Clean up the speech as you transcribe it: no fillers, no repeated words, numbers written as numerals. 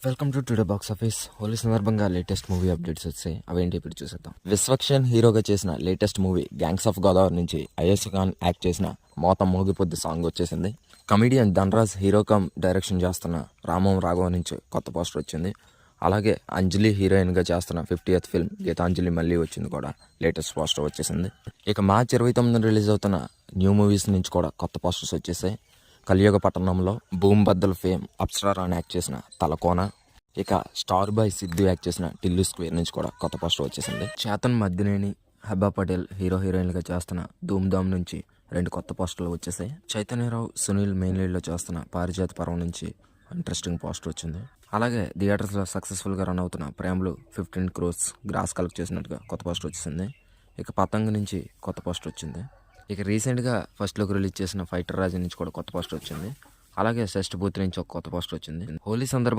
Welcome to today box office. Holi సందర్భంగా latest movie updates వచ్చాయి. అవేంటి ఇప్పుడు చూసేద్దాం. విశ్వక్సేన్ హీరోగా చేసిన latest movie gangs of Godavari నుంచి అయస్ ఖాన్ యాక్ట్ చేసిన మోతం మోగిపొద్దు సాంగ్ వచ్చేసింది. Comedian Dhanraj hero come direction చేస్తున్న రామం రాఘవ నుంచి కొత్త పోస్టర్ వచ్చింది. అలాగే అంజలి హీరోయిన్గా చేస్తున్న 50th ఫిల్మ్ గీతాంజలి మళ్ళీ వచ్చింది కూడా లేటెస్ట్ పోస్టర్ వచ్చేసింది. ఇక మార్చి 29 రిలీజ్ అవుతున్న న్యూ మూవీస్ నుంచి కూడా కొత్త పోస్టర్స్ వచ్చేసాయి. కలియుగ పట్టణంలో భూమి బద్దలు ఫేమ్ అప్సరా రాణి యాక్ట్ చేసిన తలకోన, ఇక స్టార్ బాయ్ సిద్ధు యాక్ట్ చేసిన టిల్లు స్క్వేర్ నుంచి కూడా కొత్త పోస్టర్ వచ్చేసింది. చేతన్ మద్దినేని, హెబ్బా పటేల్ హీరోయిన్లుగా చేస్తున్న ధూమ్ ధామ్ నుంచి 2 కొత్త పోస్టర్లు వచ్చేసాయి. చైతన్యరావు, సునీల్ మెయిన్ లీడ్లో చేస్తున్న పారిజాత పర్వం నుంచి ఇంట్రెస్టింగ్ పోస్టర్ వచ్చింది. అలాగే థియేటర్స్లో సక్సెస్ఫుల్గా రన్ అవుతున్న ప్రేమలు 15 crores గ్రాస్ కలెక్ట్ చేసినట్టుగా కొత్త పోస్టర్ వచ్చేసింది. ఇక పతంగ్ నుంచి కొత్త పోస్టర్ వచ్చింది. ఇక రీసెంట్గా ఫస్ట్ లుక్ రిలీజ్ చేసిన ఫైటర్ రాజు నుంచి కూడా కొత్త పోస్టర్ వచ్చింది. అలాగే షష్ఠ పూర్తి నుంచి ఒక కొత్త పోస్టర్ వచ్చింది. హోలీ సందర్భంగా